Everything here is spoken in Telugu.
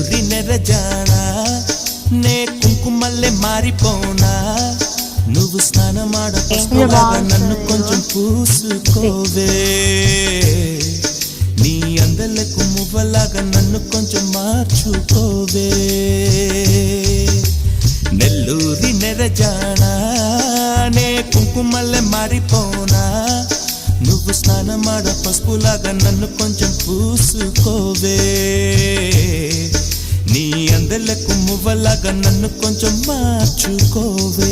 నెల్లూరి నెరజానా నే కుంకుమల్లే మారిపోనా నువ్వు స్నానమాడ పసుపులాగా నన్ను కొంచెం పూసుకోవే నీ అందలకు మువ్వలాగా నన్ను కొంచెం మార్చుకోవే నెల్లూరి నెరజానా నే కుంకుమల్లే మారిపోనా నువ్వు స్నానమాడ పసుపులాగా నన్ను కొంచెం పూసుకోవే నీ అందలకు మువ్వలాగా నన్ను కొంచెం మార్చుకోవే.